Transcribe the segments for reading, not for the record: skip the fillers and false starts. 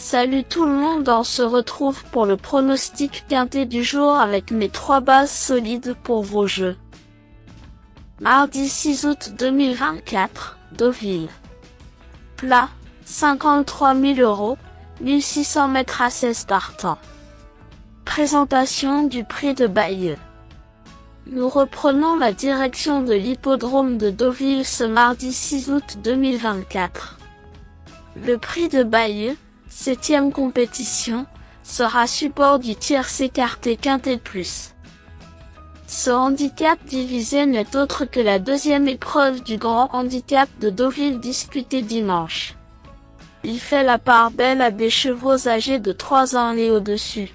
Salut tout le monde, on se retrouve pour le pronostic quintet du jour avec mes 3 bases solides pour vos jeux. Mardi 6 août 2024, Deauville. Plat, 53 000 €, 1600 mètres à 16 partants. Présentation du prix de Bayeux. Nous reprenons la direction de l'hippodrome de Deauville ce mardi 6 août 2024. Le prix de Bayeux, 7e compétition, sera support du tiercé écarté quintet plus. Ce handicap divisé n'est autre que la deuxième épreuve du grand handicap de Deauville disputée dimanche. Il fait la part belle à des chevaux âgés de 3 ans et au-dessus.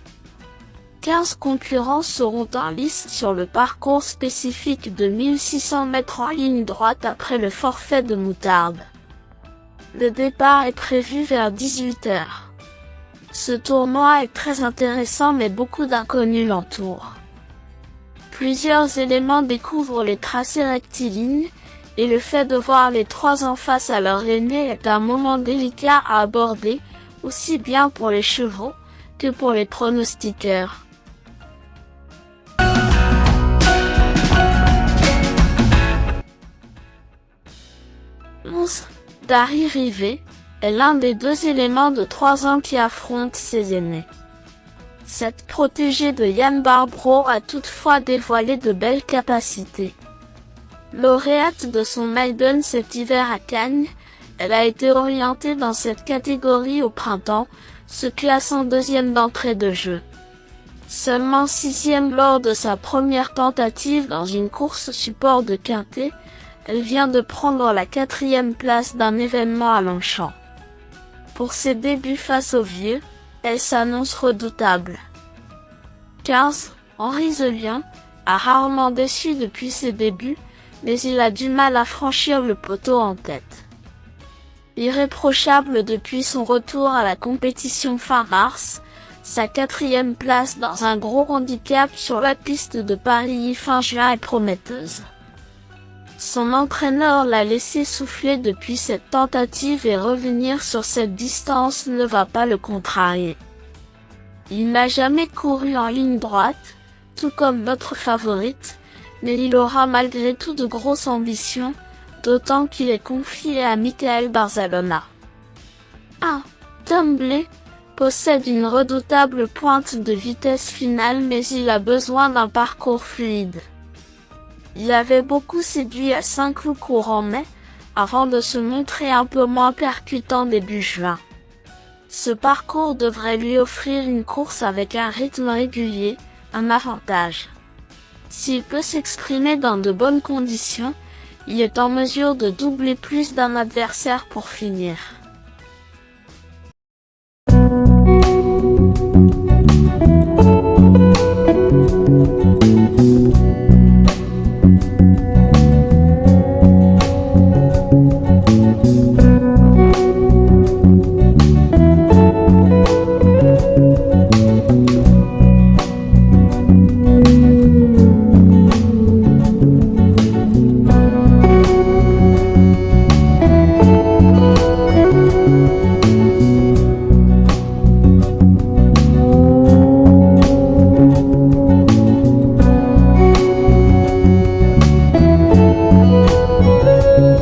15 concurrents seront en lice sur le parcours spécifique de 1600 mètres en ligne droite après le forfait de moutarde. Le départ est prévu vers 18 h. Ce tournoi est très intéressant mais beaucoup d'inconnus l'entourent. Plusieurs éléments découvrent les tracés rectilignes, et le fait de voir les 3 en face à leur aîné est un moment délicat à aborder, aussi bien pour les chevaux que pour les pronostiqueurs. Dari Rivet est l'un des 2 éléments de 3 ans qui affrontent ses aînés. Cette protégée de Yann Barbro a toutefois dévoilé de belles capacités. Lauréate de son maiden cet hiver à Cannes, elle a été orientée dans cette catégorie au printemps, se classant 2e d'entrée de jeu. Seulement 6e lors de sa première tentative dans une course support de quintet, elle vient de prendre la 4e place d'un événement à Longchamp. Pour ses débuts face aux vieux, elle s'annonce redoutable. 15. Henri Zelien a rarement déçu depuis ses débuts, mais il a du mal à franchir le poteau en tête. Irréprochable depuis son retour à la compétition fin mars, sa 4e place dans un gros handicap sur la piste de Paris fin juin est prometteuse. Son entraîneur l'a laissé souffler depuis cette tentative et revenir sur cette distance ne va pas le contrarier. Il n'a jamais couru en ligne droite, tout comme notre favorite, mais il aura malgré tout de grosses ambitions, d'autant qu'il est confié à Michael Barzalona. 1. Tumblé possède une redoutable pointe de vitesse finale mais il a besoin d'un parcours fluide. Il avait beaucoup séduit à Saint-Cloud courant mai, avant de se montrer un peu moins percutant début juin. Ce parcours devrait lui offrir une course avec un rythme régulier, un avantage. S'il peut s'exprimer dans de bonnes conditions, il est en mesure de doubler plus d'un adversaire pour finir.